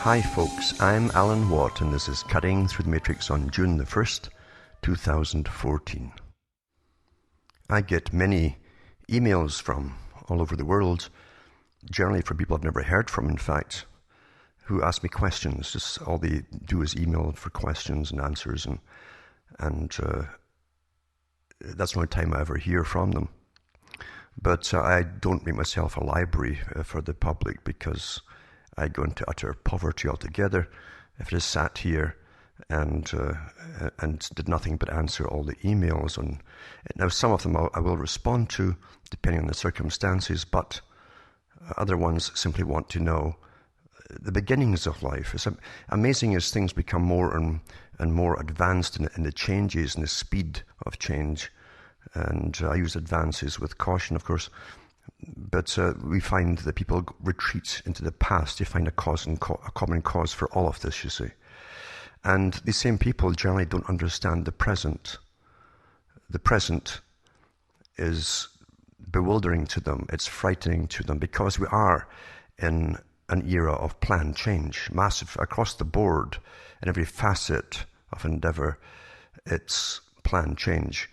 Hi folks, I'm Alan Watt and this is Cutting Through the Matrix on June the 1st, 2014. I get many emails from all over the world, generally from people I've never heard from, in fact, who ask me questions. Just all they do is email for questions and answers, and that's the only time I ever hear from them. But I don't make myself a library for the public because I go into utter poverty altogether if I just sat here and did nothing but answer all the emails. And now some of them I will respond to depending on the circumstances, but other ones simply want to know the beginnings of life. It's amazing as things become more and more advanced in the changes and the speed of change. And I use advances with caution, of course. But we find that people retreat into the past. They find a common cause for all of this, you see. And these same people generally don't understand the present. The present is bewildering to them. It's frightening to them because we are in an era of planned change, massive across the board, in every facet of endeavor. It's planned change.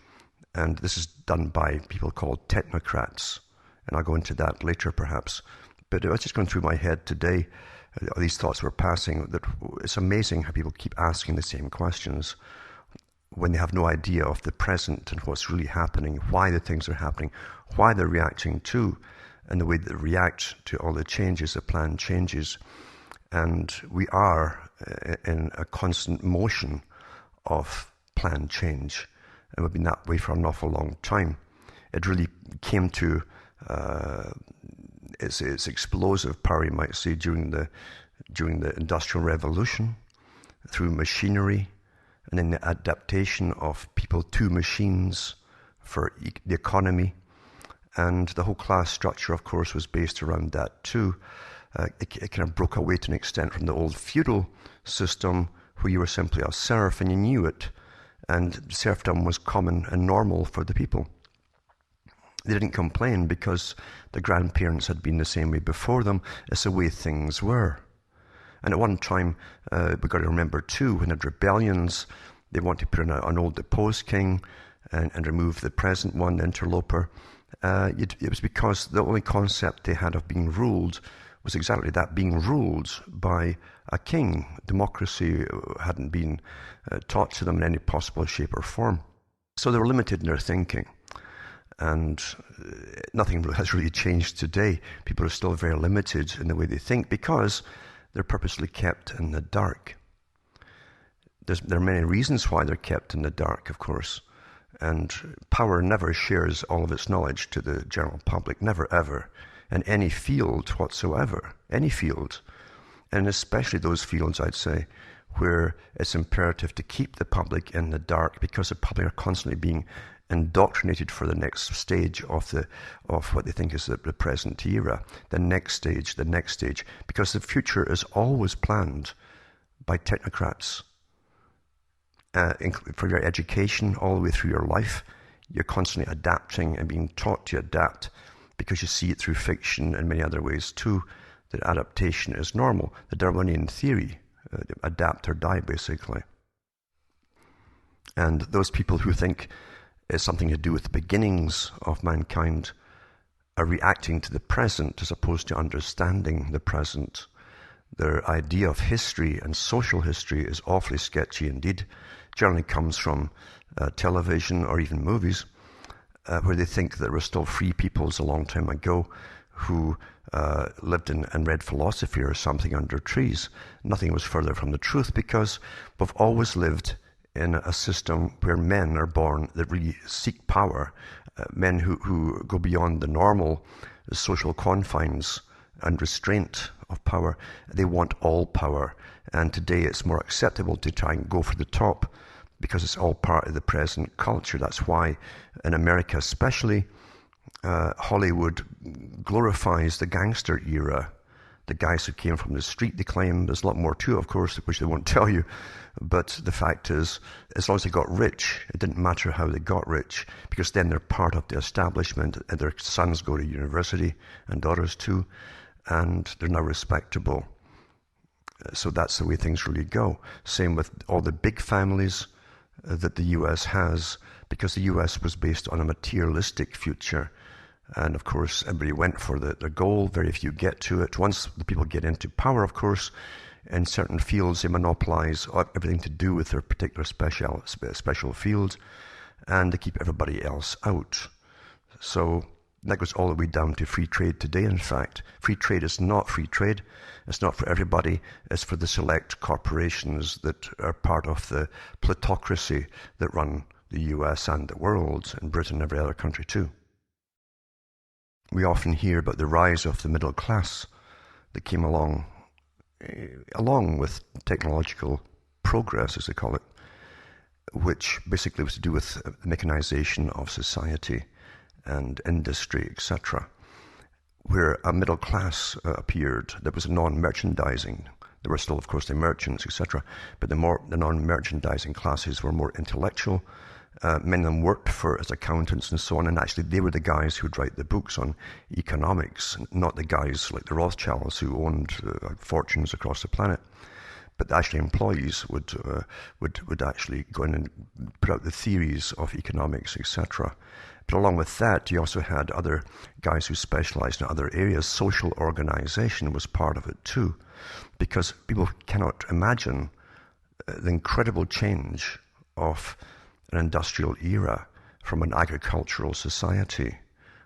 And this is done by people called technocrats. And I'll go into that later, perhaps. But I was just going through my head today, these thoughts were passing, that it's amazing how people keep asking the same questions when they have no idea of the present and what's really happening, why the things are happening, why they're reacting to, and the way they react to all the changes, the planned changes. And we are in a constant motion of planned change. And we've been that way for an awful long time. It really came to its explosive power, you might say, during the Industrial Revolution, through machinery, and then the adaptation of people to machines for the economy. And the whole class structure, of course, was based around that too. It kind of broke away to an extent from the old feudal system where you were simply a serf and you knew it. And serfdom was common and normal for the people. They didn't complain because the grandparents had been the same way before them. It's the way things were. And at one time, we've got to remember too, when there had rebellions, they wanted to put in an old deposed king and remove the present one, the interloper. It was because the only concept they had of being ruled was exactly that, being ruled by a king. Democracy hadn't been taught to them in any possible shape or form. So they were limited in their thinking. And nothing has really changed today. People are still very limited in the way they think because they're purposely kept in the dark. There are many reasons why they're kept in the dark, of course. And power never shares all of its knowledge to the general public, never ever, in any field whatsoever, any field. And especially those fields, I'd say, where it's imperative to keep the public in the dark because the public are constantly being indoctrinated for the next stage of what they think is the present era, the next stage, because the future is always planned by technocrats. For your education, all the way through your life, you're constantly adapting and being taught to adapt because you see it through fiction and many other ways too, that adaptation is normal. The Darwinian theory, adapt or die, basically. And those people who think it's something to do with the beginnings of mankind are reacting to the present as opposed to understanding the present. Their idea of history and social history is awfully sketchy indeed. Generally comes from television or even movies, where they think there were still free peoples a long time ago who lived and read philosophy or something under trees. Nothing was further from the truth because we've always lived in a system where men are born that really seek power, men who go beyond the normal social confines and restraint of power. They want all power. And today it's more acceptable to try and go for the top because it's all part of the present culture. That's why in America especially, Hollywood glorifies the gangster era. The guys who came from the street, they claim there's a lot more to it, of course, which they won't tell you. But the fact is, as long as they got rich, it didn't matter how they got rich, because then they're part of the establishment, and their sons go to university, and daughters too, and they're now respectable. So that's the way things really go. Same with all the big families that the US has, because the US was based on a materialistic future. And of course, everybody went for the goal. Very few get to it. Once the people get into power, of course, in certain fields, they monopolize everything to do with their particular special field, and they keep everybody else out. So that goes all the way down to free trade today, in fact. Free trade is not free trade. It's not for everybody. It's for the select corporations that are part of the plutocracy that run the US and the world, and Britain and every other country too. We often hear about the rise of the middle class that came along with technological progress, as they call it, which basically was to do with the mechanization of society and industry, etc., where a middle class appeared that was non-merchandising. There were still, of course, the merchants, etc., but the non-merchandising classes were more intellectual. Many of them worked as accountants and so on, and actually they were the guys who would write the books on economics, not the guys like the Rothschilds who owned fortunes across the planet. But actually employees would actually go in and put out the theories of economics, etc. But along with that, you also had other guys who specialized in other areas. Social organization was part of it too, because people cannot imagine the incredible change of an industrial era from an agricultural society,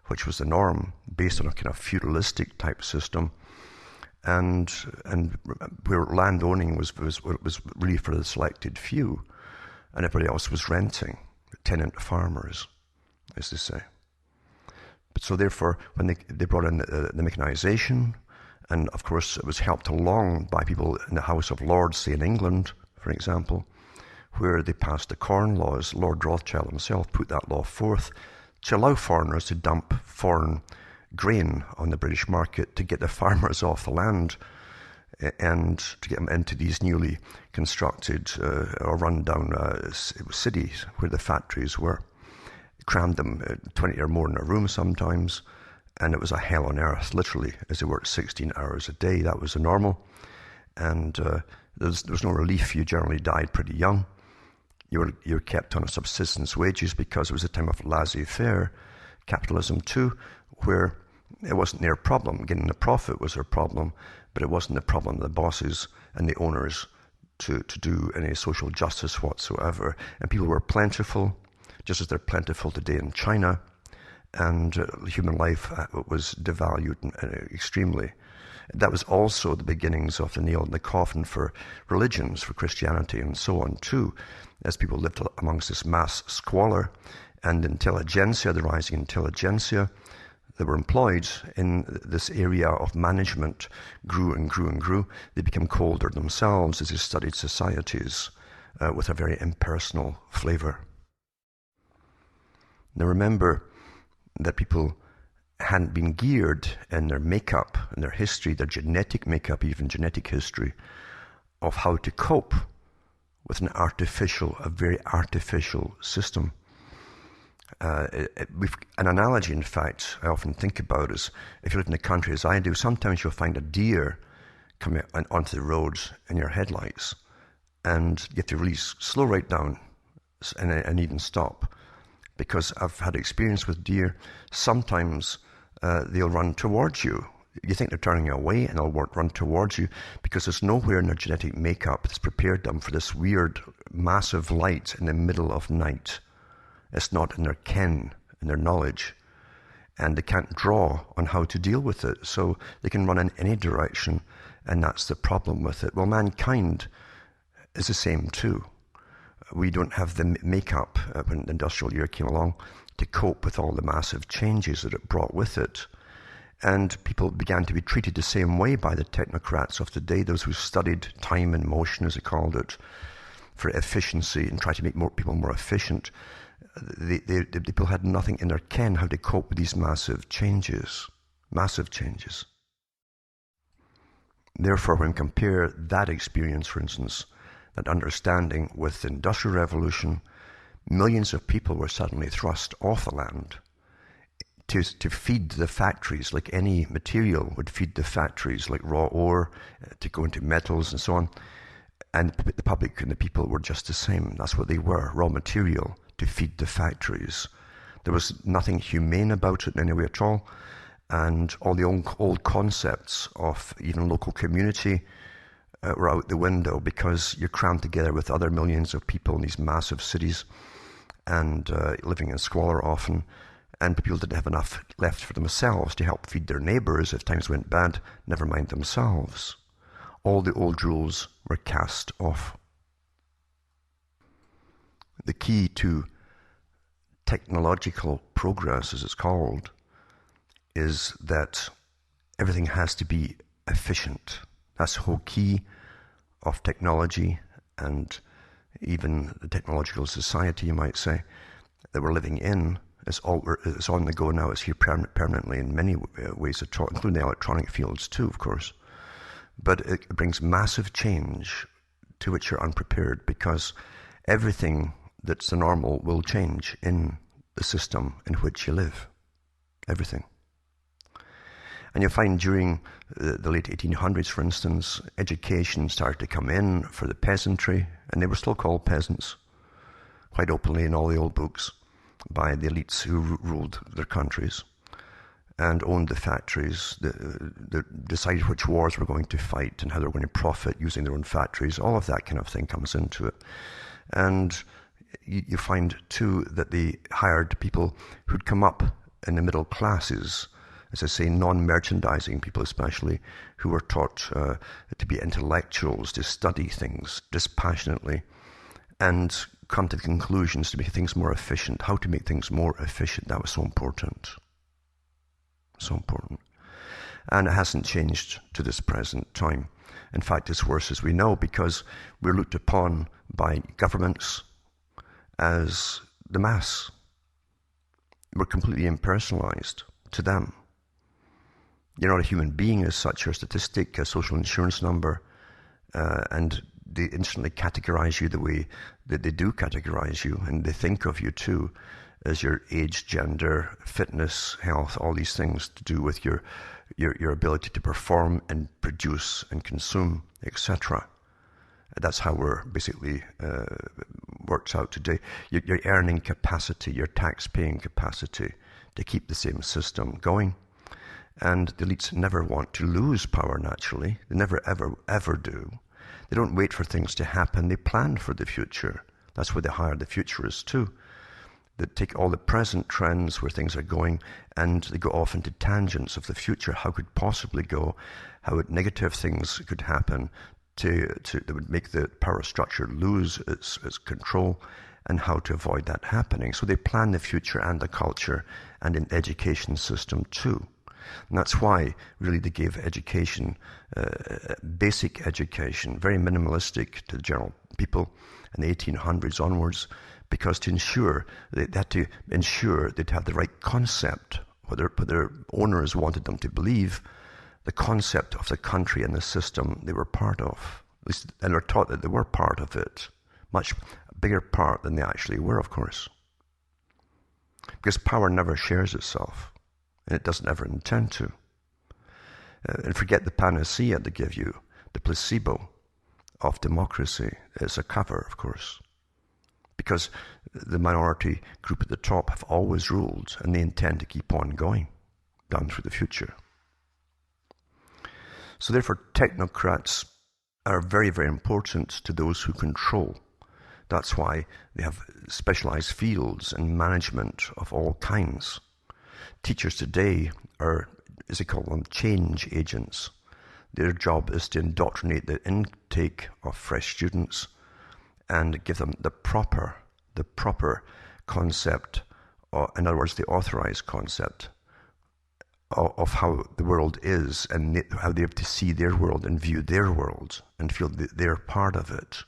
which was the norm, based on a kind of feudalistic type system, and where land owning was really for the selected few, and everybody else was renting, tenant farmers, as they say. But so therefore, when they brought in the mechanization, and of course it was helped along by people in the House of Lords, say in England, for example, where they passed the Corn Laws. Lord Rothschild himself put that law forth to allow foreigners to dump foreign grain on the British market to get the farmers off the land and to get them into these newly constructed or run-down cities where the factories were. Crammed them 20 or more in a room sometimes, and it was a hell on earth, literally, as they worked 16 hours a day. That was the normal. And there was no relief. You generally died pretty young. You were kept on a subsistence wages because it was a time of laissez-faire capitalism too, where it wasn't their problem. Getting the profit was their problem, but it wasn't the problem of the bosses and the owners to do any social justice whatsoever. And people were plentiful, just as they're plentiful today in China, and human life was devalued extremely. That was also the beginnings of the nail in the coffin for religions, for Christianity and so on too, as people lived amongst this mass squalor, and intelligentsia, the rising intelligentsia that were employed in this area of management grew and grew and grew. They became colder themselves as they studied societies with a very impersonal flavor. Now remember that people hadn't been geared in their makeup, in their history, their genetic makeup, even genetic history, of how to cope with a very artificial system. An analogy, in fact, I often think about is, if you live in the country as I do, sometimes you'll find a deer coming onto the roads in your headlights, and you have to really slow right down and even stop. Because I've had experience with deer, sometimes they'll run towards you. You think they're turning away, and they'll run towards you because there's nowhere in their genetic makeup that's prepared them for this weird, massive light in the middle of night. It's not in their ken, in their knowledge, and they can't draw on how to deal with it. So they can run in any direction, and that's the problem with it. Well, mankind is the same too. We don't have the makeup when the industrial era came along to cope with all the massive changes that it brought with it. And people began to be treated the same way by the technocrats of the day, those who studied time and motion, as they called it, for efficiency and try to make people more efficient. The people had nothing in their ken how to cope with these massive changes. Therefore, when we compare that experience, for instance, that understanding with the Industrial Revolution, millions of people were suddenly thrust off the land to feed the factories, like any material would feed the factories, like raw ore, to go into metals and so on. And the public and the people were just the same. That's what they were, raw material to feed the factories. There was nothing humane about it in any way at all. And all the old concepts of even local community were out the window, because you're crammed together with other millions of people in these massive cities and living in squalor often. And people didn't have enough left for themselves to help feed their neighbours if times went bad, never mind themselves. All the old rules were cast off. The key to technological progress, as it's called, is that everything has to be efficient. That's the whole key of technology, and even the technological society, you might say, that we're living in. It's on the go now. It's here permanently in many ways, including the electronic fields too, of course. But it brings massive change to which you're unprepared, because everything that's the normal will change in the system in which you live. Everything. And you'll find during the late 1800s, for instance, education started to come in for the peasantry, and they were still called peasants, quite openly in all the old books, by the elites who ruled their countries and owned the factories, decided which wars we're going to fight and how they're going to profit using their own factories. All of that kind of thing comes into it. And you find, too, that they hired people who'd come up in the middle classes, as I say, non-merchandising people especially, who were taught to be intellectuals, to study things dispassionately, and come to the conclusions to make things more efficient. How to make things more efficient, that was so important. So important. And it hasn't changed to this present time. In fact, it's worse, as we know, because we're looked upon by governments as the mass. We're completely impersonalized to them. You're not a human being as such. You're a statistic, a social insurance number, and they instantly categorize you the way that they do categorize you, and they think of you too as your age, gender, fitness, health, all these things to do with your ability to perform and produce and consume, etc. That's how we're basically works out today. Your earning capacity, your tax-paying capacity to keep the same system going. And the elites never want to lose power naturally. They never, ever, ever do. They don't wait for things to happen. They plan for the future. That's why they hire the futurists too. They take all the present trends where things are going, and they go off into tangents of the future. How could possibly go? How negative things could happen that would make the power structure lose its control, and how to avoid that happening. So they plan the future and the culture and an education system too. And that's why really they gave education, basic education, very minimalistic to the general people in the 1800s onwards, because to ensure, they had to ensure they'd have the right concept, what their owners wanted them to believe, the concept of the country and the system they were part of. At least, and were taught that they were part of it. Much bigger part than they actually were, of course. Because power never shares itself, and it doesn't ever intend to. And forget the panacea they give you, the placebo of democracy. It's a cover, of course. Because the minority group at the top have always ruled, and they intend to keep on going down through the future. So therefore, technocrats are very, very important to those who control. That's why they have specialized fields in management of all kinds. Teachers today are, as they call them, change agents. Their job is to indoctrinate the intake of fresh students and give them the proper concept, in other words, the authorized concept of how the world is, and how they have to see their world and view their world and feel that they're part of it.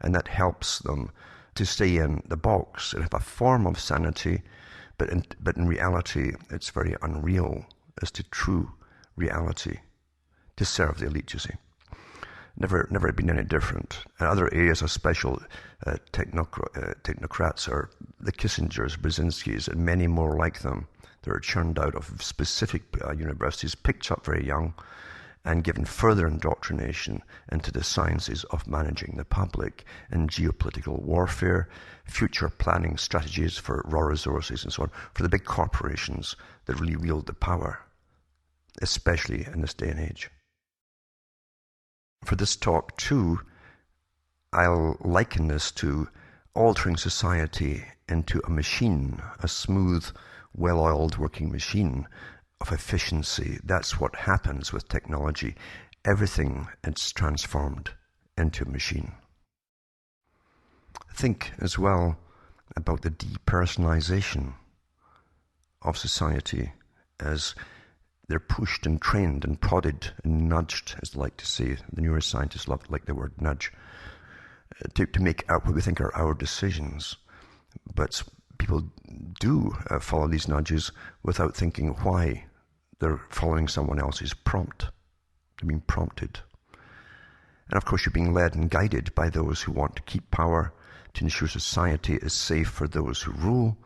And that helps them to stay in the box and have a form of sanity, but in reality, it's very unreal as to true reality to serve the elite, you see. Never been any different. And other areas of special technocrats are the Kissingers, Brzezinskis, and many more like them. that are churned out of specific universities, picked up very young, and given further indoctrination into the sciences of managing the public and geopolitical warfare, future planning strategies for raw resources and so on, for the big corporations that really wield the power, especially in this day and age. For this talk too, I'll liken this to altering society into a machine, a smooth, well-oiled working machine of efficiency. That's what happens with technology. Everything is transformed into a machine. Think as well about the depersonalization of society as they're pushed and trained and prodded and nudged, as they like to say. The neuroscientists like the word nudge, to make out what we think are our decisions. But people do follow these nudges without thinking why they're following someone else's prompt. They're being prompted. And of course, you're being led and guided by those who want to keep power, to ensure society is safe for those who rule,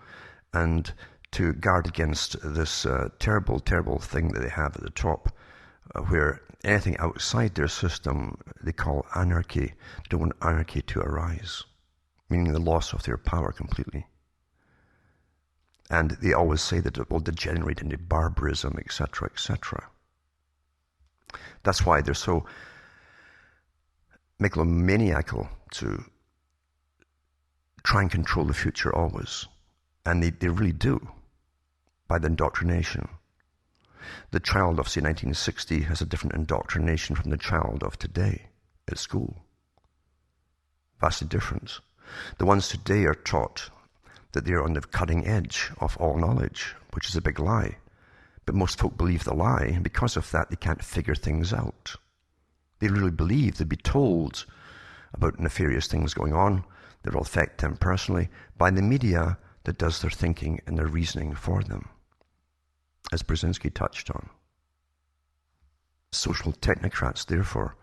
and to guard against this terrible, terrible thing that they have at the top, where anything outside their system they call anarchy. They don't want anarchy to arise, meaning the loss of their power completely. And they always say that it will degenerate into barbarism, etc., etc. That's why they're so megalomaniacal to try and control the future always. And they really do, by the indoctrination. The child of, say, 1960 has a different indoctrination from the child of today at school. Vastly different. The ones today are taught that they're on the cutting edge of all knowledge, which is a big lie. But most folk believe the lie, and because of that, they can't figure things out. They really believe they'd be told about nefarious things going on that will affect them personally by the media that does their thinking and their reasoning for them, as Brzezinski touched on. Social technocrats, therefore,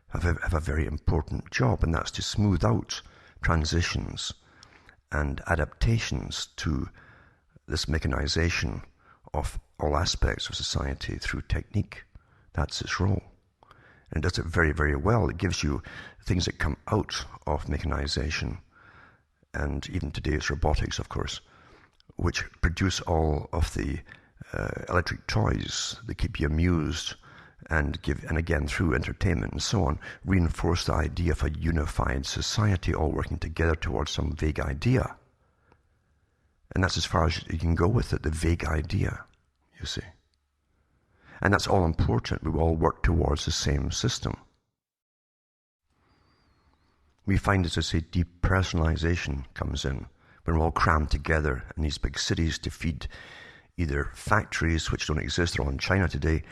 have a very important job, and that's to smooth out transitions and adaptations to this mechanization of all aspects of society through technique. That's its role. And it does it very, very well. It gives you things that come out of mechanization, and even today it's robotics, of course, which produce all of the electric toys that keep you amused and again through entertainment and so on, reinforce the idea of a unified society all working together towards some vague idea. And that's as far as you can go with it, the vague idea, you see. And that's all important. We all work towards the same system. We find, as I say, depersonalization comes in when we're all crammed together in these big cities to feed either factories, which don't exist, they're all in China today,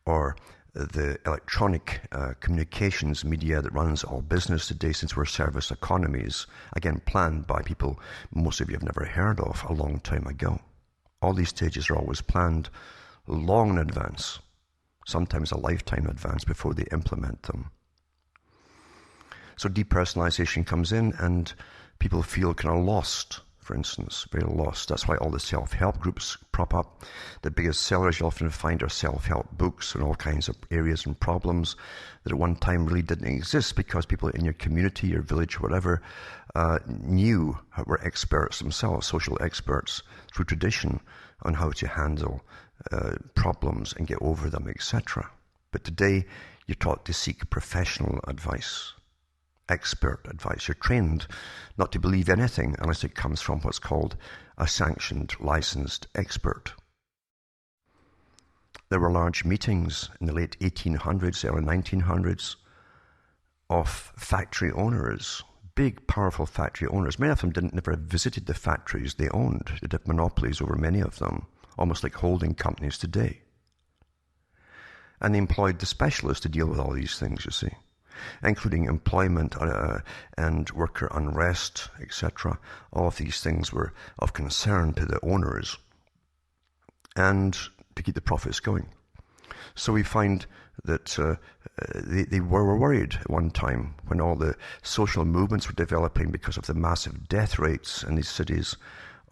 or the electronic communications media that runs all business today, since we're service economies, again, planned by people most of you have never heard of a long time ago. All these stages are always planned long in advance, sometimes a lifetime in advance before they implement them. So depersonalization comes in and people feel kind of lost, for instance, very lost. That's why all the self-help groups prop up. The biggest sellers you often find are self-help books and all kinds of areas and problems that at one time really didn't exist because people in your community, your village, whatever, were experts themselves, social experts through tradition on how to handle problems and get over them, etc. But today, you're taught to seek professional advice, expert advice. You're trained not to believe anything unless it comes from what's called a sanctioned, licensed expert. There were large meetings in the late 1800s, early 1900s of factory owners, big, powerful factory owners. Many of them never visited the factories they owned. They had monopolies over many of them, almost like holding companies today. And they employed the specialists to deal with all these things, you see, including employment and worker unrest, etc. All of these things were of concern to the owners and to keep the profits going. So we find that they were worried at one time when all the social movements were developing because of the massive death rates in these cities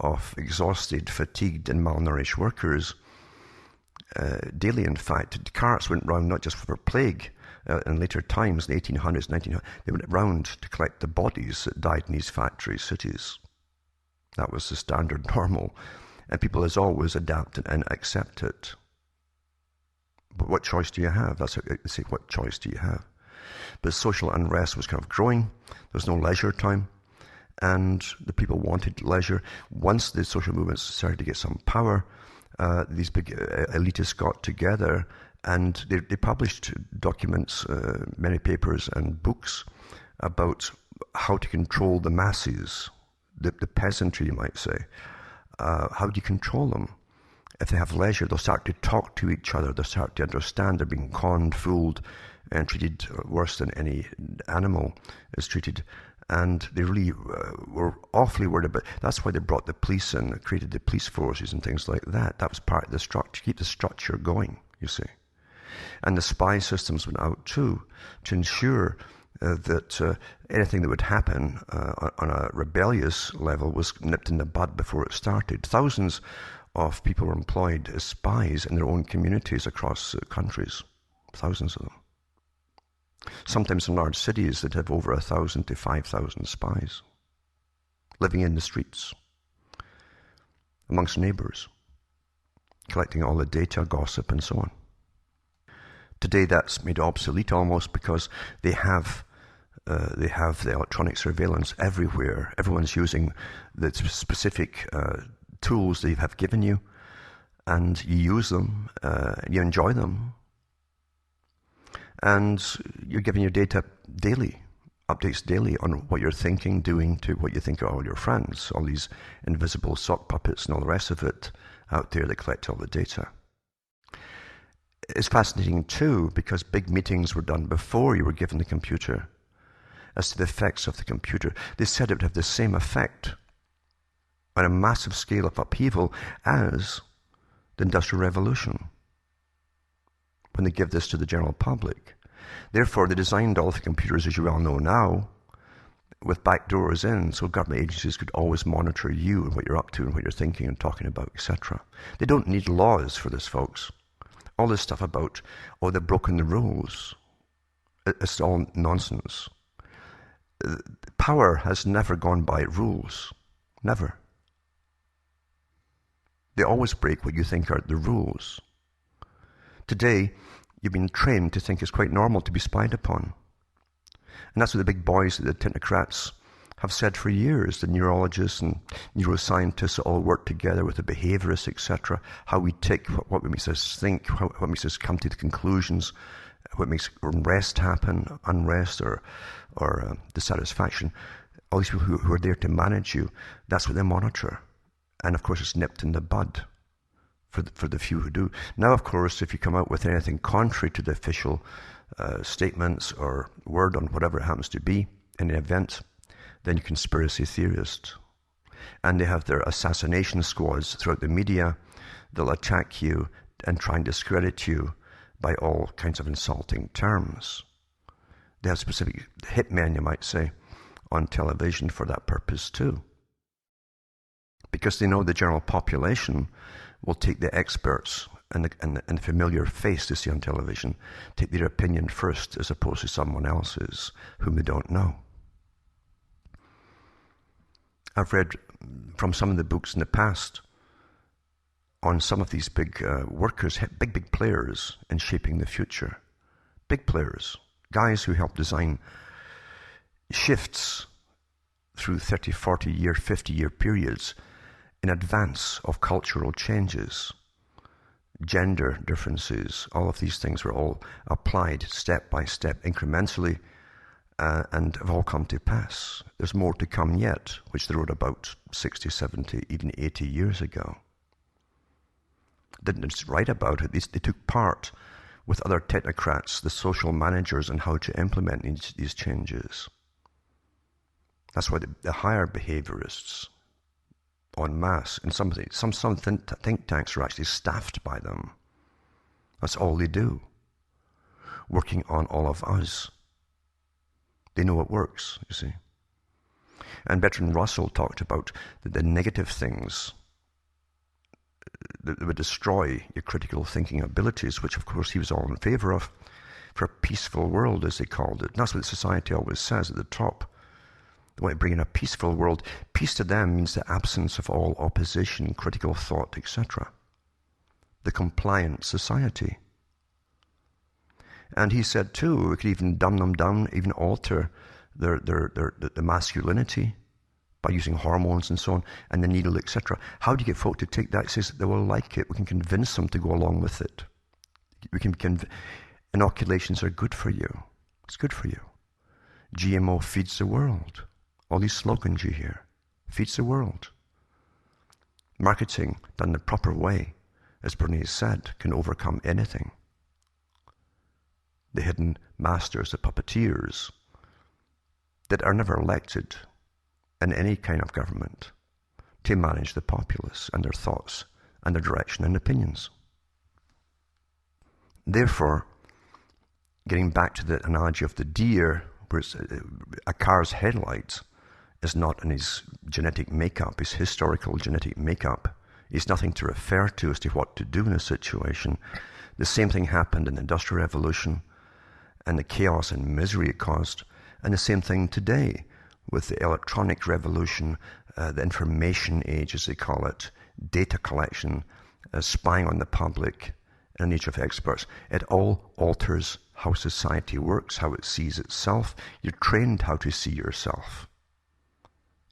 of exhausted, fatigued, and malnourished workers daily. In fact, carts went round not just for plague. In later times, in the 1800s, 1900s, they went round to collect the bodies that died in these factory cities. That was the standard normal. And people, as always, adapt and accept it. But what choice do you have? That's what they say, what choice do you have? But social unrest was kind of growing. There was no leisure time. And the people wanted leisure. Once the social movements started to get some power, these big elitists got together and they published documents, many papers and books about how to control the masses, the peasantry, you might say. How do you control them? If they have leisure, they'll start to talk to each other. They'll start to understand they're being conned, fooled, and treated worse than any animal is treated. And they really were awfully worried about it. That's why they brought the police in, created the police forces and things like that. That was part of the structure, keep the structure going, you see. And the spy systems went out too, to ensure that anything that would happen on a rebellious level was nipped in the bud before it started. Thousands of people were employed as spies in their own communities across countries. Thousands of them. Sometimes in large cities that have over 1,000 to 5,000 spies living in the streets amongst neighbors, collecting all the data, gossip, and so on. Today that's made obsolete almost because they have the electronic surveillance everywhere. Everyone's using the specific tools they have given you, and you use them, you enjoy them, and you're giving your data daily, updates daily on what you're thinking, doing, to what you think are all your friends, all these invisible sock puppets and all the rest of it out there that collect all the data. It's fascinating too because big meetings were done before you were given the computer as to the effects of the computer. They said it would have the same effect on a massive scale of upheaval as the Industrial Revolution when they give this to the general public. Therefore, they designed all the computers, as you well know now, with back doors in, so government agencies could always monitor you and what you're up to and what you're thinking and talking about, etc. They don't need laws for this, folks. All this stuff about, oh, they've broken the rules, it's all nonsense. Power has never gone by rules. Never. They always break what you think are the rules. Today, you've been trained to think it's quite normal to be spied upon. And that's what the big boys, the technocrats, have said for years. The neurologists and neuroscientists all work together with the behaviorists, etc. How we tick, what makes us think, what makes us come to the conclusions, what makes unrest happen, unrest or dissatisfaction. All these people who are there to manage you, that's what they monitor. And of course, it's nipped in the bud for the few who do. Now, of course, if you come out with anything contrary to the official statements or word on whatever it happens to be in an event, then you're a conspiracy theorist. And they have their assassination squads throughout the media. They'll attack you and try and discredit you by all kinds of insulting terms. They have specific hitmen, you might say, on television for that purpose too. Because they know the general population will take the experts and the familiar face they see on television, take their opinion first as opposed to someone else's whom they don't know. I've read from some of the books in the past on some of these big workers, big players in shaping the future. Big players, guys who help design shifts through 30, 40-year, 50-year periods in advance of cultural changes. Gender differences, all of these things were all applied step by step, incrementally, and have all come to pass. There's more to come yet, which they wrote about 60, 70, even 80 years ago. Didn't just write about it, they took part with other technocrats, the social managers, on how to implement these changes. That's why they hire behaviorists en masse, and some think tanks are actually staffed by them. That's all they do, working on all of us. They know it works, you see. And Bertrand Russell talked about the negative things that would destroy your critical thinking abilities, which of course he was all in favor of, for a peaceful world, as they called it. And that's what society always says at the top. They want to bring in a peaceful world. Peace to them means the absence of all opposition, critical thought, etc. The compliant society. And he said too, we could even dumb them down, even alter their masculinity by using hormones and so on, and the needle, etc. How do you get folk to take that? He says they will like it. We can convince them to go along with it. Inoculations are good for you. It's good for you. GMO feeds the world. All these slogans you hear, feeds the world. Marketing done the proper way, as Bernays said, can overcome anything. The hidden masters, the puppeteers, that are never elected in any kind of government to manage the populace and their thoughts and their direction and opinions. Therefore, getting back to the analogy of the deer, where it's a car's headlights is not in his genetic makeup, his historical genetic makeup. He's nothing to refer to as to what to do in a situation. The same thing happened in the Industrial Revolution and the chaos and misery it caused. And the same thing today with the electronic revolution, the information age, as they call it, data collection, spying on the public, and an age of experts. It all alters how society works, how it sees itself. You're trained how to see yourself.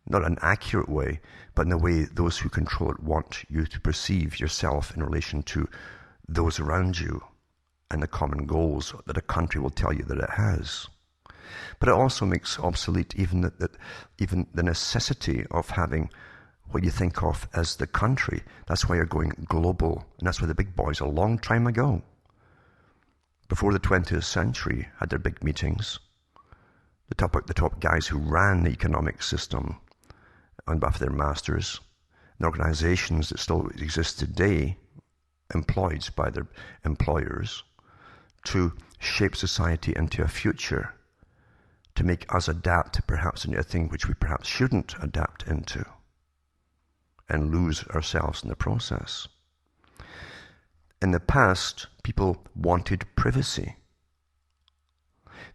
Not an accurate way, but in the way those who control it want you to perceive yourself in relation to those around you and the common goals that a country will tell you that it has. But it also makes obsolete even even the necessity of having what you think of as the country. That's why you're going global, and that's why the big boys a long time ago, before the 20th century, had their big meetings. The top guys who ran the economic system on behalf of their masters, and organizations that still exist today, employed by their employers, to shape society into a future, to make us adapt perhaps into a thing which we perhaps shouldn't adapt into, and lose ourselves in the process. In the past, people wanted privacy.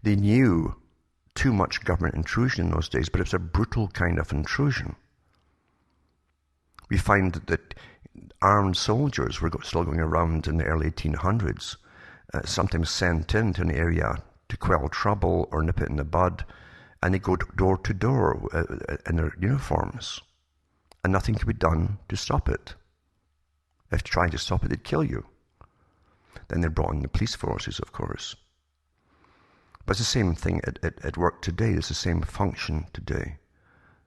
They knew too much government intrusion in those days, but it was a brutal kind of intrusion. We find that armed soldiers were still going around in the early 1800s, sometimes sent into an area to quell trouble or nip it in the bud, and they go door to door in their uniforms, and nothing could be done to stop it. If trying to stop it, they'd kill you. Then they brought in the police forces, of course. But it's the same thing at work today. It's the same function today.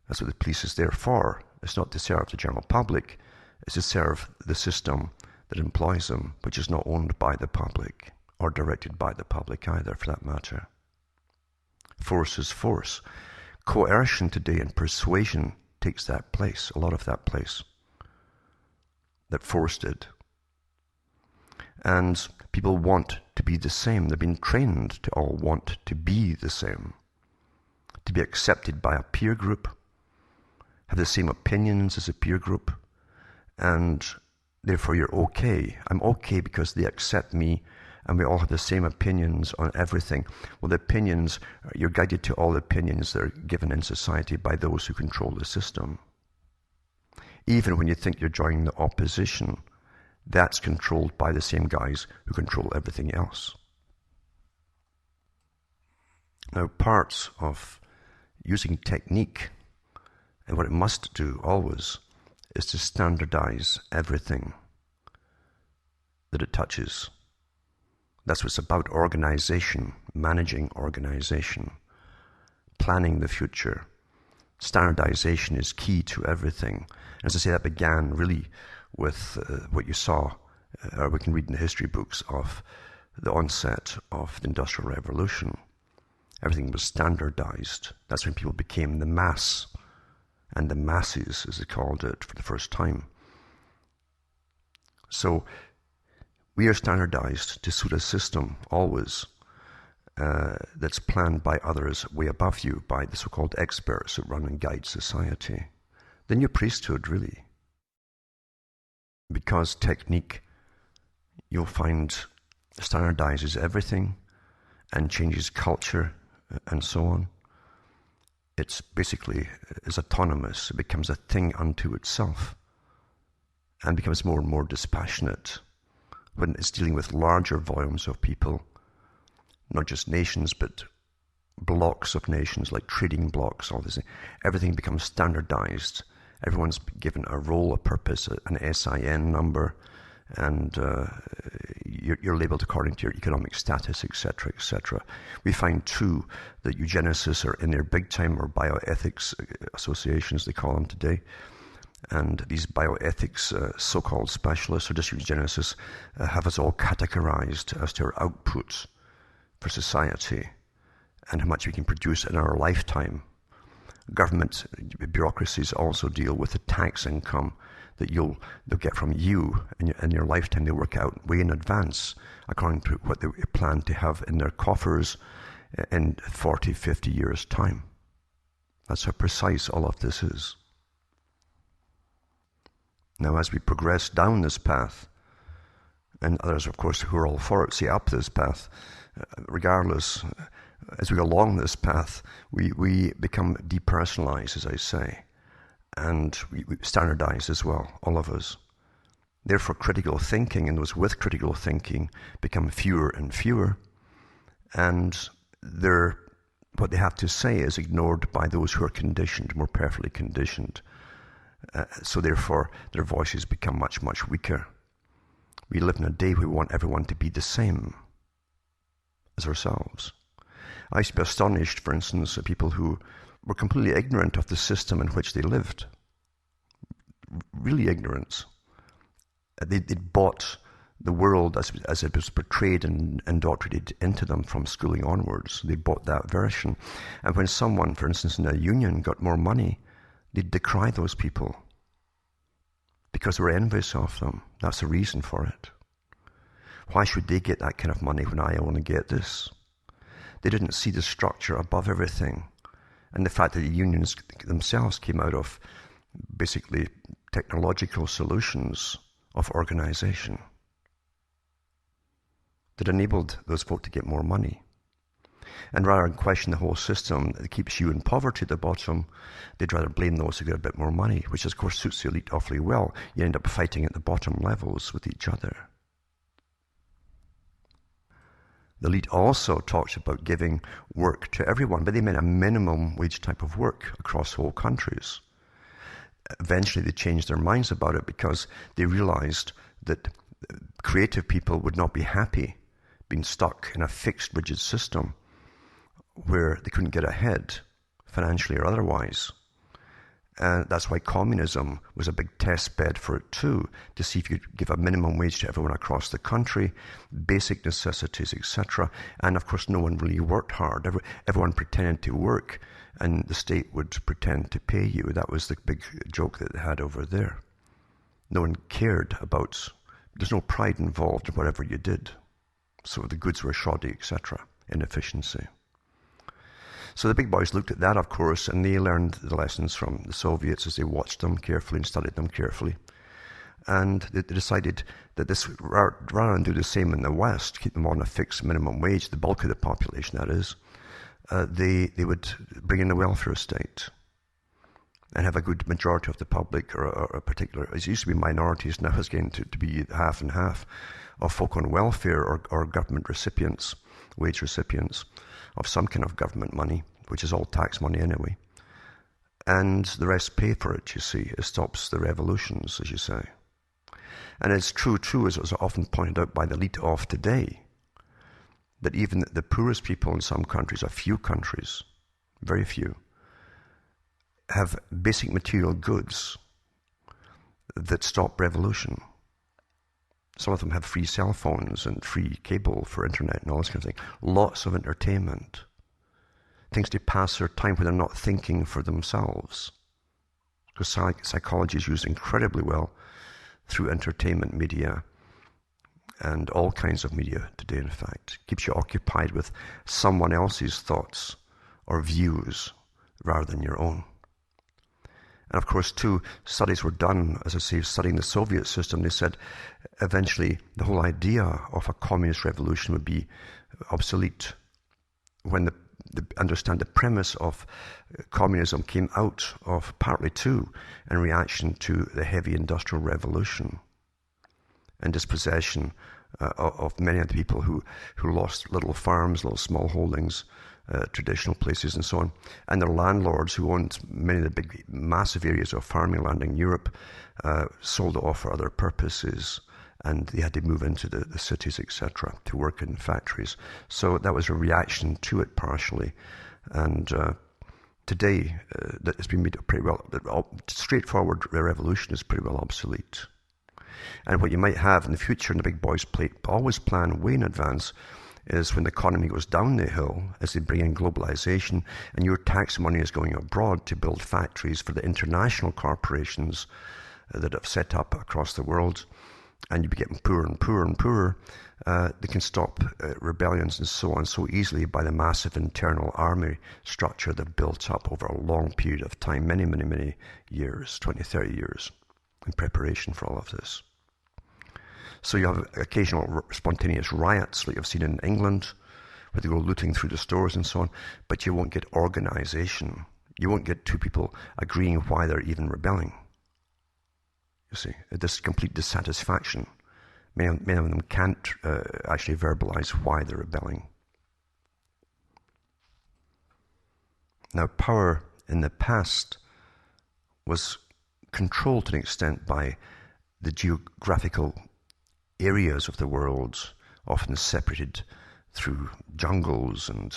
That's what the police is there for. It's not to serve the general public. It's to serve the system that employs them, which is not owned by the public or directed by the public either, for that matter. Force is force. Coercion today and persuasion takes that place, a lot of that place, that force did. And people want to be the same. They've been trained to all want to be the same, to be accepted by a peer group, have the same opinions as a peer group, and therefore you're okay. I'm okay because they accept me, and we all have the same opinions on everything. Well, the opinions, you're guided to all the opinions that are given in society by those who control the system. Even when you think you're joining the opposition, that's controlled by the same guys who control everything else. Now, parts of using technique, and what it must do always, is to standardize everything that it touches. That's what it's about: organization, managing organization, planning the future. Standardization is key to everything. As I say, that began really with what you saw, or we can read in the history books of the onset of the Industrial Revolution. Everything was standardized. That's when people became the mass, and the masses, as they called it, for the first time. So we are standardized to suit a system, always. that's planned by others way above you, by the so-called experts that run and guide society. The new priesthood, really. Because technique, you'll find, standardizes everything and changes culture and so on. It's basically is autonomous. It becomes a thing unto itself and becomes more and more dispassionate when it's dealing with larger volumes of people, not just nations, but blocks of nations, like trading blocks, all this. Everything becomes standardized. Everyone's given a role, a purpose, an SIN number, and you're labeled according to your economic status, etc., etc. We find, too, that eugenicists are in there big time, or bioethics associations, they call them today. And these bioethics so-called specialists, or just eugenicists, have us all categorized as to our output for society and how much we can produce in our lifetime. Government bureaucracies also deal with the tax income that they'll get from you in your lifetime. They work out way in advance according to what they plan to have in their coffers in 40, 50 years' time. That's how precise all of this is. Now, as we progress down this path, and others, of course, who are all for it, say up this path, regardless, as we go along this path, we become depersonalized, as I say, and we standardize as well, all of us. Therefore, critical thinking and those with critical thinking become fewer and fewer, and what they have to say is ignored by those who are conditioned, more perfectly conditioned. So therefore, their voices become much, much weaker. We live in a day where we want everyone to be the same as ourselves. I used to be astonished, for instance, at people who were completely ignorant of the system in which they lived. Really ignorant. They'd bought the world as it was portrayed and indoctrinated into them from schooling onwards. They bought that version. And when someone, for instance, in a union got more money, they'd decry those people because they were envious of them. That's the reason for it. Why should they get that kind of money when I only get this? They didn't see the structure above everything, and the fact that the unions themselves came out of basically technological solutions of organization that enabled those folk to get more money. And rather than question the whole system that keeps you in poverty at the bottom, they'd rather blame those who get a bit more money, which of course suits the elite awfully well. You end up fighting at the bottom levels with each other. The elite also talked about giving work to everyone, but they meant a minimum wage type of work across whole countries. Eventually they changed their minds about it because they realized that creative people would not be happy being stuck in a fixed, rigid system where they couldn't get ahead, financially or otherwise. And that's why communism was a big test bed for it too, to see if you could give a minimum wage to everyone across the country, basic necessities, etc. And of course, no one really worked hard. Everyone pretended to work, and the state would pretend to pay you. That was the big joke that they had over there. No one cared about, there's no pride involved in whatever you did. So the goods were shoddy, etc. Inefficiency. So the big boys looked at that, of course, and they learned the lessons from the Soviets as they watched them carefully and studied them carefully. And they decided that this, rather than do the same in the West, keep them on a fixed minimum wage, the bulk of the population that is, they would bring in the welfare state and have a good majority of the public, or a particular, it used to be minorities, now it's getting to be half and half, of folk on welfare or government recipients, wage recipients of some kind of government money, which is all tax money anyway. And the rest pay for it, you see. It stops the revolutions, as you say. And it's true, too, as it was often pointed out by the elite of today, that even the poorest people in some countries, a few countries, very few, have basic material goods that stop revolution. Some of them have free cell phones and free cable for internet and all this kind of thing. Lots of entertainment. Things to pass their time when they're not thinking for themselves. Because psychology is used incredibly well through entertainment media and all kinds of media today, in fact, keeps you occupied with someone else's thoughts or views rather than your own. And of course, too, studies were done, as I say, studying the Soviet system. They said eventually the whole idea of a communist revolution would be obsolete when the premise of communism came out of partly too in reaction to the heavy industrial revolution and dispossession of many of the people who lost little farms, little small holdings, traditional places and so on. And their landlords who owned many of the big, massive areas of farming land in Europe sold it off for other purposes. And they had to move into the cities, etc., to work in factories. So that was a reaction to it partially. And today, that has been made pretty well, straightforward revolution is pretty well obsolete. And what you might have in the future, and the big boys always plan way in advance, is when the economy goes down the hill, as they bring in globalization, and your tax money is going abroad to build factories for the international corporations that have set up across the world, and you be getting poorer and poorer and poorer, they can stop rebellions and so on so easily by the massive internal army structure they've built up over a long period of time, many, many, many years, 20, 30 years, in preparation for all of this. So you have occasional spontaneous riots like you've seen in England, where they go looting through the stores and so on, but you won't get organization. You won't get two people agreeing why they're even rebelling. You see, this complete dissatisfaction. Many of them can't actually verbalize why they're rebelling. Now, power in the past was controlled to an extent by the geographical areas of the world, often separated through jungles, and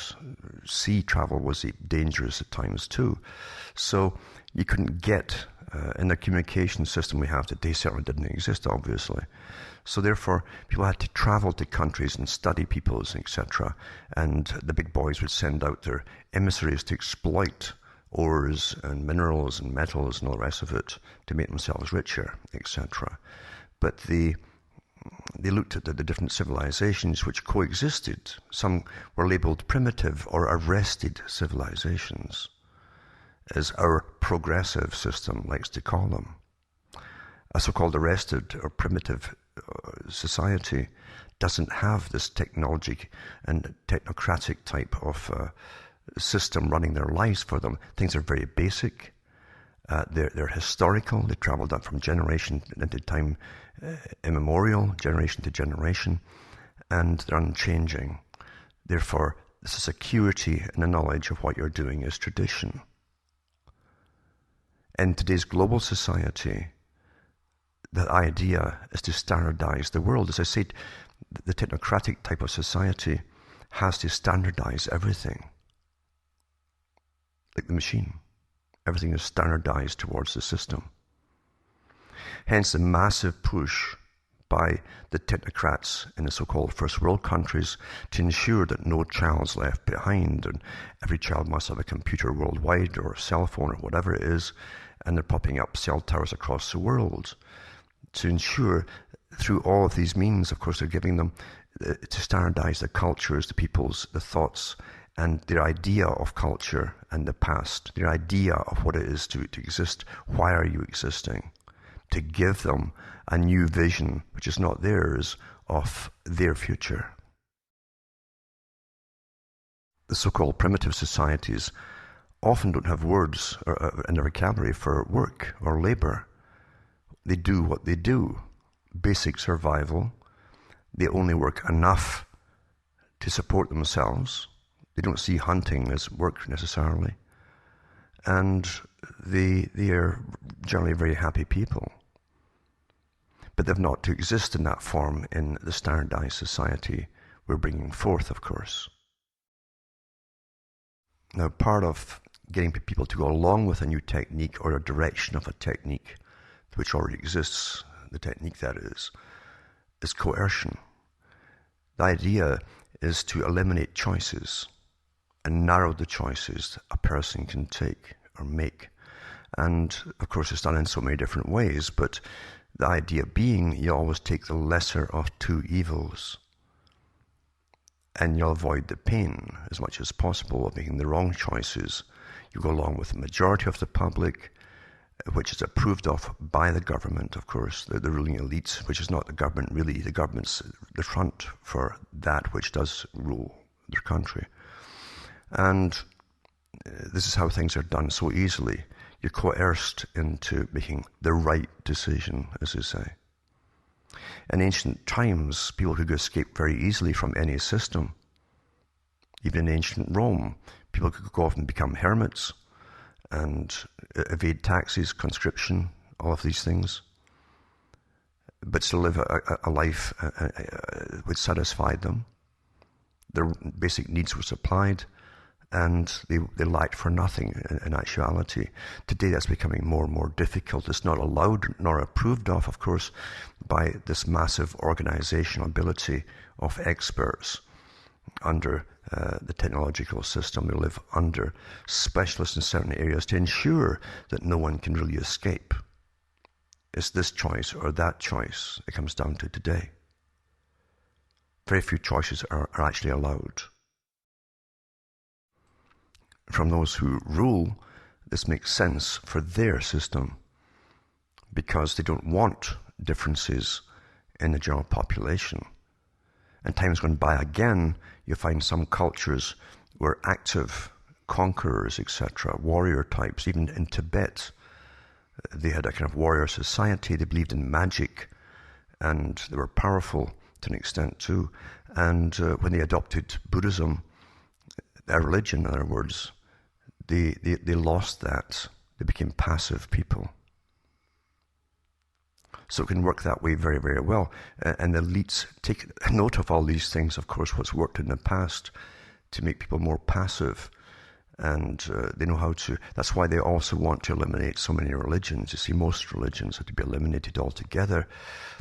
sea travel was dangerous at times too. So you couldn't get in the communication system we have today certainly didn't exist, obviously. So therefore, people had to travel to countries and study peoples, etc. And the big boys would send out their emissaries to exploit ores and minerals and metals and all the rest of it to make themselves richer, etc. But they looked at the different civilizations which coexisted. Some were labeled primitive or arrested civilizations, as our progressive system likes to call them. A so-called arrested or primitive society doesn't have this technology and technocratic type of system running their lives for them. Things are very basic. They're historical. They traveled up from generation into time immemorial, generation to generation, and they're unchanging. Therefore, this is security and the knowledge of what you're doing is tradition. In today's global society, the idea is to standardize the world. As I said, the technocratic type of society has to standardize everything. Like the machine. Everything is standardized towards the system. Hence the massive push by the technocrats in the so-called first world countries to ensure that no child's left behind, and every child must have a computer worldwide or a cell phone or whatever it is, and they're popping up cell towers across the world to ensure through all of these means, of course, they're giving them to standardize the cultures, the peoples, the thoughts, and their idea of culture and the past, their idea of what it is to exist. Why are you existing? To give them a new vision, which is not theirs, of their future. The so-called primitive societies often don't have words in their vocabulary for work or labor. They do what they do. Basic survival. They only work enough to support themselves. They don't see hunting as work necessarily. And they are generally very happy people. But they've not to exist in that form in the standardized society we're bringing forth, of course. Now, part of getting people to go along with a new technique or a direction of a technique which already exists, the technique that is coercion. The idea is to eliminate choices and narrow the choices a person can take or make. And of course, it's done in so many different ways, but the idea being you always take the lesser of two evils, and you'll avoid the pain as much as possible of making the wrong choices. You go along with the majority of the public, which is approved of by the government, of course, the ruling elite, which is not the government really. The government's the front for that which does rule their country. And this is how things are done so easily. You're coerced into making the right decision, as they say. In ancient times, people could escape very easily from any system. Even in ancient Rome, people could go off and become hermits and evade taxes, conscription, all of these things, but still live a life which satisfied them. Their basic needs were supplied, and they lacked for nothing in actuality. Today that's becoming more and more difficult. It's not allowed nor approved of course, by this massive organizational ability of experts under the technological system. They live under specialists in certain areas to ensure that no one can really escape. It's this choice or that choice it comes down to today. Very few choices are actually allowed. From those who rule, this makes sense for their system because they don't want differences in the general population. And times gone by again, you find some cultures were active conquerors, etc., warrior types. Even in Tibet, they had a kind of warrior society. They believed in magic, and they were powerful to an extent too. And when they adopted Buddhism, their religion, in other words, they lost that. They became passive people. So it can work that way very, very well. And the elites take note of all these things, of course, what's worked in the past to make people more passive. And they know how to. That's why they also want to eliminate so many religions. You see, most religions have to be eliminated altogether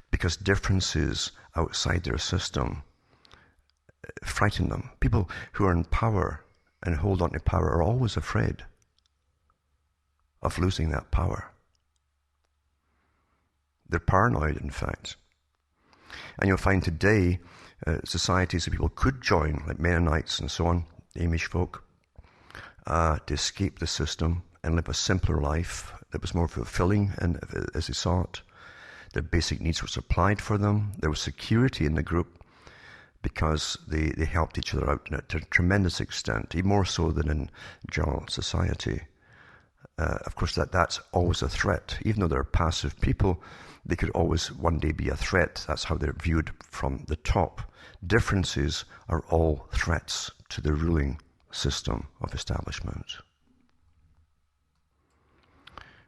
because differences outside their system frighten them. People who are in power and hold on to power are always afraid of losing that power. They're paranoid, in fact. And you'll find today societies that people could join, like Mennonites and so on, Amish folk, to escape the system and live a simpler life that was more fulfilling and as they saw it. Their basic needs were supplied for them. There was security in the group because they helped each other out to a tremendous extent, even more so than in general society. Of course, that's always a threat. Even though they're passive people, they could always one day be a threat. That's how they're viewed from the top. Differences are all threats to the ruling system of establishment.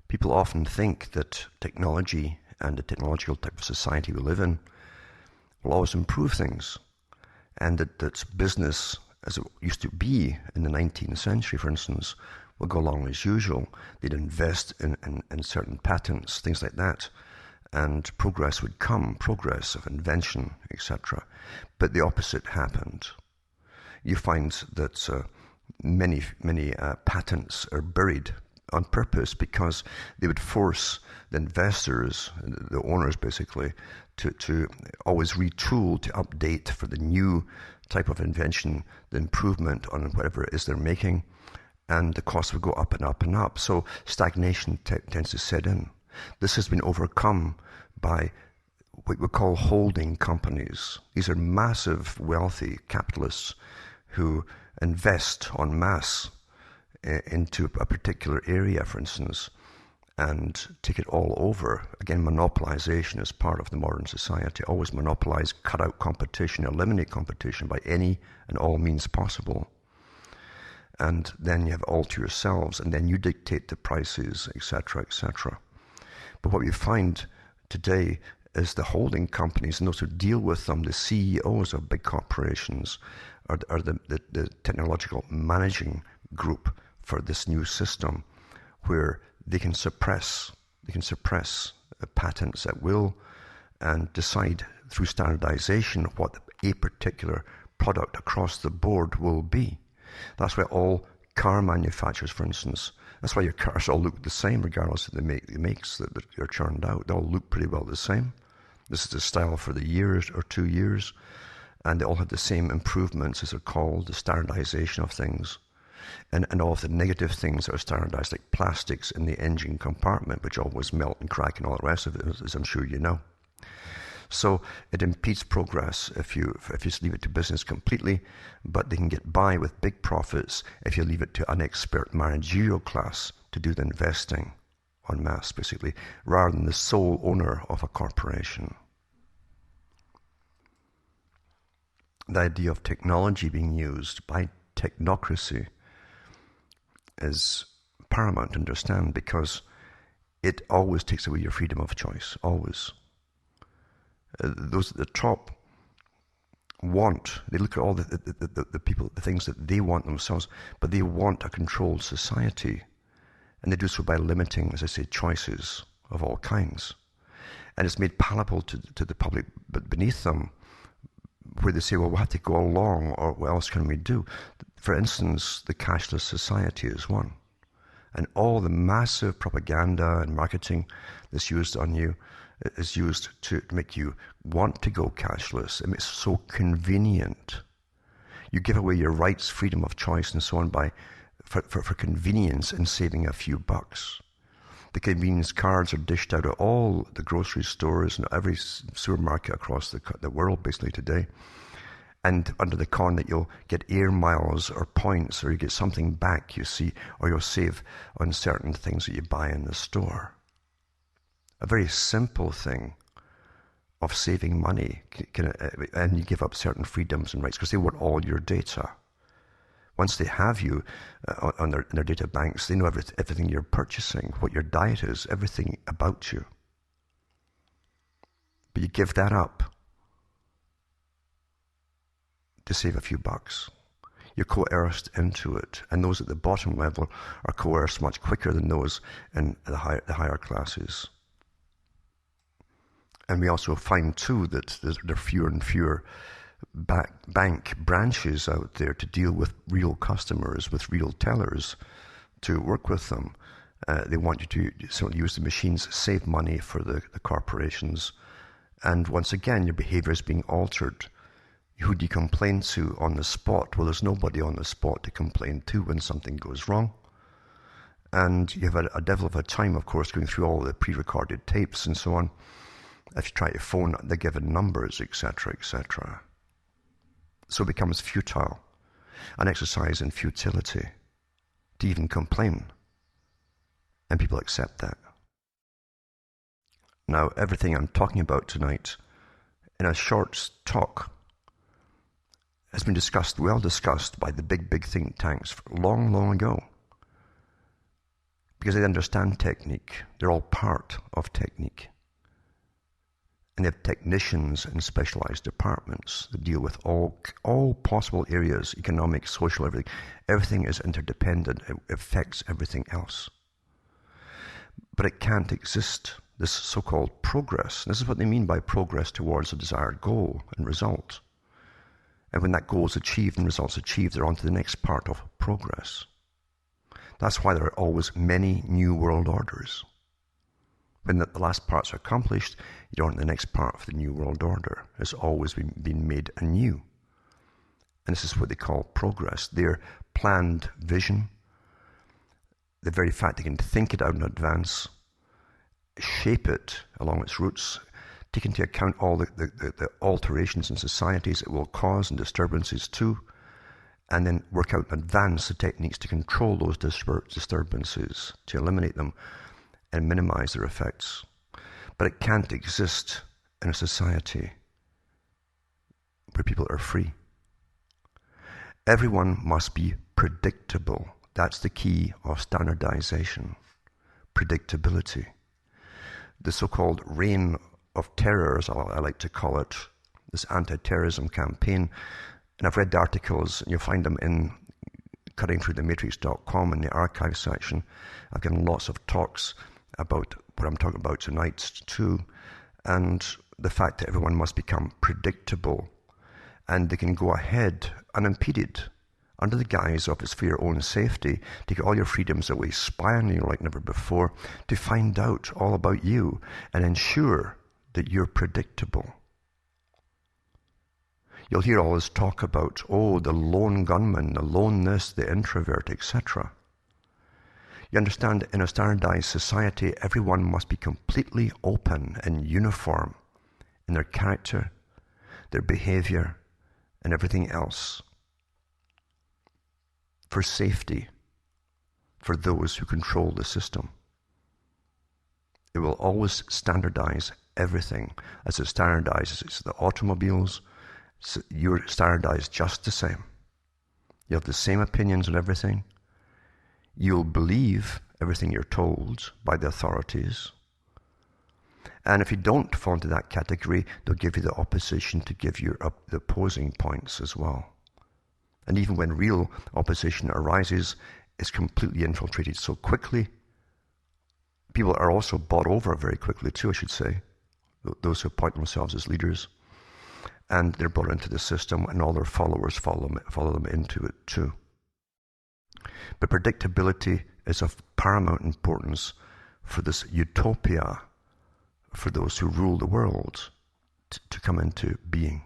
People often think that technology and the technological type of society we live in will always improve things, and that business, as it used to be in the 19th century, for instance, will go along as usual. They'd invest in certain patents, things like that, and progress would come, progress of invention, etc. But the opposite happened. You find that many patents are buried on purpose because they would force the investors, the owners basically, to always retool, to update for the new type of invention, the improvement on whatever it is they're making, and the cost would go up and up and up. So stagnation tends to set in. This has been overcome by what we call holding companies. These are massive, wealthy capitalists who invest en masse into a particular area, for instance, and take it all over. Again, monopolization is part of the modern society. Always monopolize, cut out competition, eliminate competition by any and all means possible. And then you have it all to yourselves, and then you dictate the prices, etc., etc. But what we find today is the holding companies and those who deal with them, the CEOs of big corporations, are the technological managing group for this new system, where they can suppress patents at will and decide through standardization what a particular product across the board will be. That's why all car manufacturers, for instance. That's why your cars all look the same, regardless of the makes that are churned out. They all look pretty well the same. This is the style for the years or 2 years, and they all have the same improvements, as they're called, the standardization of things, and all of the negative things that are standardized, like plastics in the engine compartment, which always melt and crack and all the rest of it, as I'm sure you know. So it impedes progress if you leave it to business completely, but they can get by with big profits if you leave it to an expert managerial class to do the investing en masse, basically, rather than the sole owner of a corporation. The idea of technology being used by technocracy is paramount to understand, because it always takes away your freedom of choice, always. Those at the top they look at all the people, the things that they want themselves, but they want a controlled society. And they do so by limiting, as I say, choices of all kinds. And it's made palatable to the public, but beneath them, where they say, well, we'll have to go along, or what else can we do? For instance, the cashless society is one. And all the massive propaganda and marketing that's used on you is used to make you want to go cashless. It's so convenient. You give away your rights, freedom of choice, and so on for convenience and saving a few bucks. The convenience cards are dished out at all the grocery stores and every supermarket across the world basically today. And under the con that you'll get air miles or points, or you get something back, you see, or you'll save on certain things that you buy in the store. A very simple thing of saving money, and you give up certain freedoms and rights because they want all your data. Once they have you on their data banks, they know everything you're purchasing, what your diet is, everything about you. But you give that up to save a few bucks. You're coerced into it, and those at the bottom level are coerced much quicker than those in the higher classes. And we also find, too, that there are fewer and fewer bank branches out there to deal with real customers, with real tellers, to work with them. They want you to certainly use the machines, save money for the corporations. And once again, your behavior is being altered. Who do you complain to on the spot? Well, there's nobody on the spot to complain to when something goes wrong. And you have a devil of a time, of course, going through all the pre-recorded tapes and so on, if you try to phone the given numbers, etc., etc. So it becomes futile, an exercise in futility to even complain. And people accept that. Now, everything I'm talking about tonight, in a short talk, has been well discussed by the big think tanks long ago. Because they understand technique. They're all part of technique. And they have technicians in specialized departments that deal with all possible areas, economic, social, everything. Everything is interdependent. It affects everything else. But it can't exist, this so-called progress. This is what they mean by progress towards a desired goal and result. And when that goal is achieved and results achieved, they're on to the next part of progress. That's why there are always many new world orders. When the last parts are accomplished, you're on to the next part of the new world order. It's always been made anew. And this is what they call progress. Their planned vision, the very fact they can think it out in advance, shape it along its roots, take into account all the alterations in societies it will cause and disturbances too, and then work out in advance the techniques to control those disturbances, to eliminate them and minimize their effects. But it can't exist in a society where people are free. Everyone must be predictable. That's the key of standardization. Predictability. The so-called reign of terror, as I like to call it, this anti-terrorism campaign, and I've read the articles, and you'll find them in cuttingthroughthematrix.com in the archive section. I've given lots of talks about what I'm talking about tonight too, and the fact that everyone must become predictable, and they can go ahead unimpeded, under the guise of it's for your own safety, to get all your freedoms away, spy on you like never before, to find out all about you and ensure that you're predictable. You'll hear all this talk about, oh, the lone gunman, the lone this, the introvert, etc. You understand, in a standardized society, everyone must be completely open and uniform in their character, their behavior, and everything else, for safety, for those who control the system. It will always standardize everything. As it standardizes the automobiles, you're standardized just the same. You have the same opinions on everything. You'll believe everything you're told by the authorities. And if you don't fall into that category, they'll give you the opposition to give you the opposing points as well. And even when real opposition arises, it's completely infiltrated so quickly. People are also bought over very quickly too, I should say, those who appoint themselves as leaders. And they're brought into the system, and all their followers follow them into it too. But predictability is of paramount importance for this utopia, for those who rule the world, to come into being.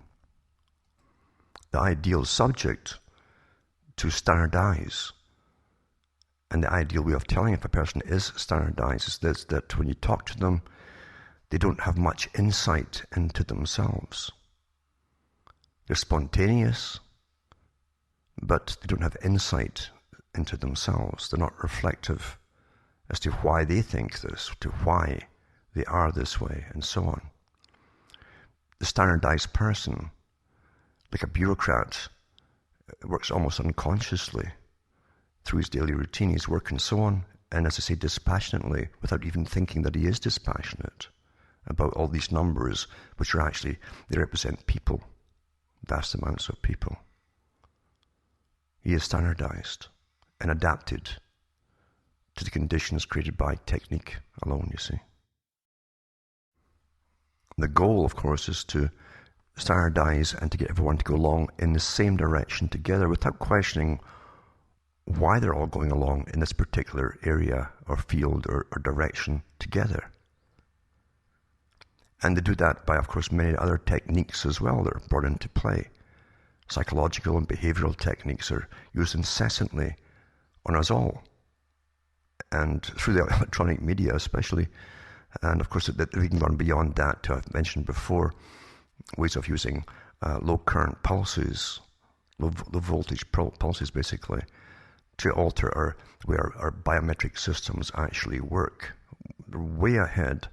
The ideal subject to standardize, and the ideal way of telling if a person is standardized is this, that when you talk to them, they don't have much insight into themselves. They're spontaneous, but they don't have insight into themselves. They're not reflective as to why they think this, to why they are this way, and so on. The standardized person, like a bureaucrat, works almost unconsciously through his daily routine, his work and so on, and as I say, dispassionately, without even thinking that he is dispassionate about all these numbers, which are actually, they represent people, vast amounts of people. He is standardized and adapted to the conditions created by technique alone, you see. The goal, of course, is to standardize and to get everyone to go along in the same direction together without questioning why they're all going along in this particular area or field or direction together. And they do that by, of course, many other techniques as well that are brought into play. Psychological and behavioral techniques are used incessantly on us all, and through the electronic media especially. And of course, they've even gone beyond that, I've mentioned before, ways of using low current pulses, low voltage pulses basically, to alter the way our biometric systems actually work. They're way ahead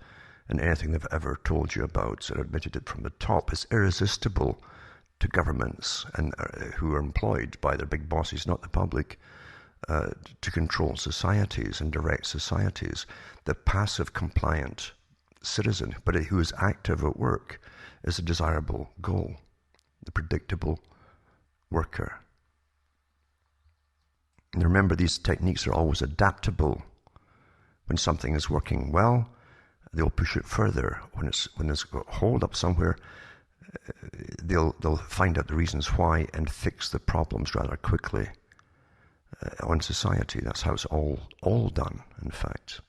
in anything they've ever told you about, and admitted it from the top. It's irresistible to governments and who are employed by their big bosses, not the public, to control societies and direct societies. The passive, compliant citizen, but who is active at work, is a desirable goal. The predictable worker. And remember, these techniques are always adaptable. When something is working well, they'll push it further. When there's a hold up somewhere, they'll find out the reasons why and fix the problems rather quickly on society. That's how it's all done, in fact.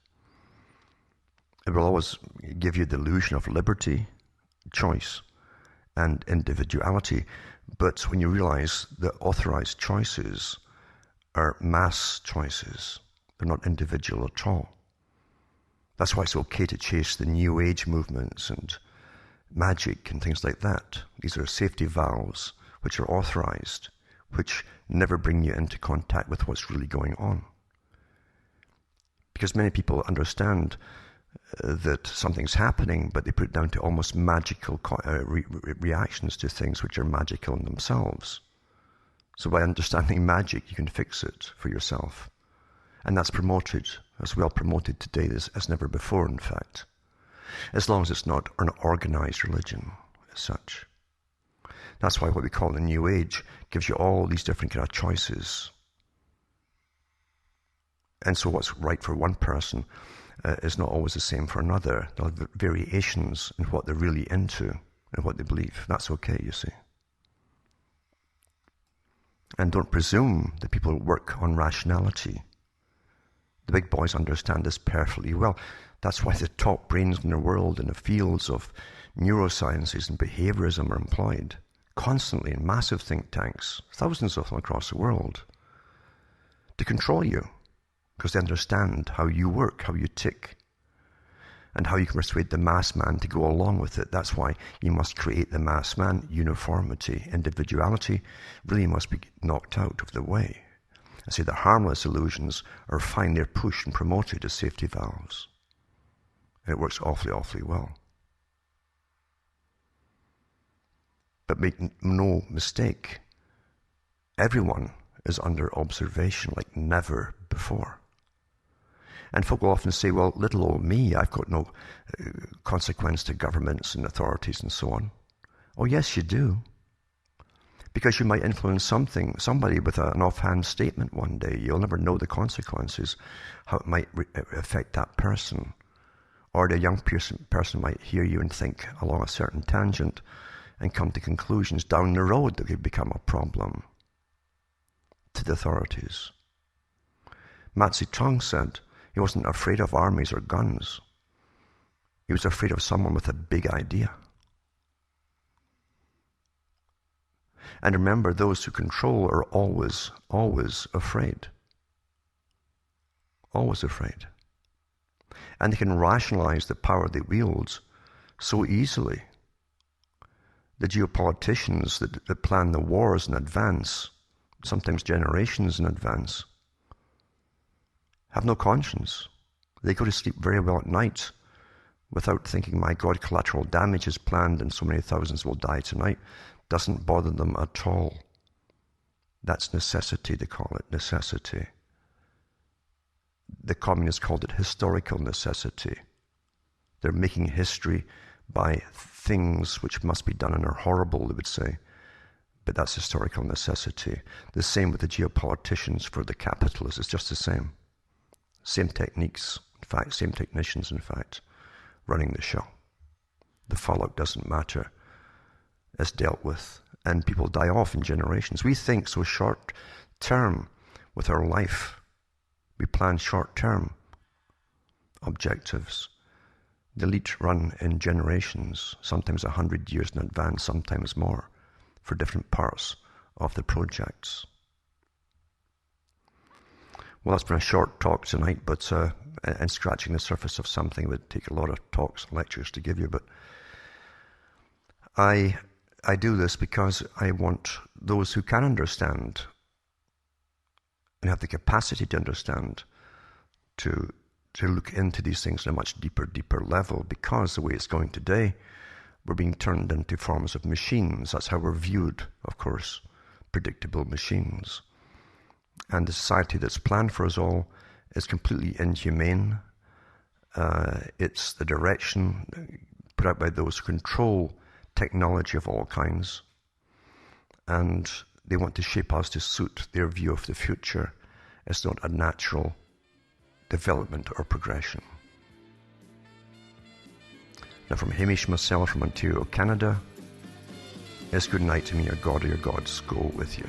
It will always give you the illusion of liberty, choice, and individuality. But when you realize that authorized choices are mass choices, they're not individual at all. That's why it's okay to chase the New Age movements and magic and things like that. These are safety valves which are authorized, which never bring you into contact with what's really going on. Because many people understand that something's happening, but they put it down to almost magical reactions to things which are magical in themselves. So by understanding magic, you can fix it for yourself. And that's promoted, as well promoted today as never before, in fact. As long as it's not an organized religion as such. That's why what we call the New Age gives you all these different kind of choices. And so what's right for one person is not always the same for another. There are variations in what they're really into and what they believe. That's okay, you see. And don't presume that people work on rationality. The big boys understand this perfectly well. That's why the top brains in the world in the fields of neurosciences and behaviorism are employed constantly in massive think tanks, thousands of them across the world, to control you, because they understand how you work, how you tick, and how you can persuade the mass man to go along with it. That's why you must create the mass man. Uniformity, individuality really must be knocked out of the way. I say the harmless illusions are fine. They're pushed and promoted as safety valves. And it works awfully, awfully well. But make no mistake, everyone is under observation like never before. And folk will often say, well, little old me, I've got no consequence to governments and authorities and so on. Oh, yes, you do. Because you might influence somebody with an offhand statement one day. You'll never know the consequences, how it might affect that person. Or the young person might hear you and think along a certain tangent and come to conclusions down the road that could become a problem to the authorities. Mao Zedong said he wasn't afraid of armies or guns. He was afraid of someone with a big idea. And remember, those who control are always, always afraid. Always afraid. And they can rationalize the power they wield so easily. The geopoliticians that plan the wars in advance, sometimes generations in advance, have no conscience. They go to sleep very well at night without thinking, my God, collateral damage is planned and so many thousands will die tonight. Doesn't bother them at all. That's necessity, they call it, necessity. The communists called it historical necessity. They're making history by things which must be done and are horrible, they would say. But that's historical necessity. The same with the geopoliticians for the capitalists. It's just the same. Same techniques, in fact, same technicians, in fact, running the show. The fallout doesn't matter. It's dealt with. And people die off in generations. We think so short term with our life. We plan short term objectives. The elite run in generations, sometimes 100 years in advance, sometimes more, for different parts of the projects. Well, that's been a short talk tonight, but and scratching the surface of something would take a lot of talks and lectures to give you. But I do this because I want those who can understand and have the capacity to understand to look into these things on a much deeper level, because the way it's going today, we're being turned into forms of machines. That's how we're viewed, of course, predictable machines. And the society that's planned for us all is completely inhumane. It's the direction put out by those who control technology of all kinds. And they want to shape us to suit their view of the future. It's not a natural development or progression. Now, from Hamish myself from Ontario, Canada, it's good night to me. Your God or your gods go with you.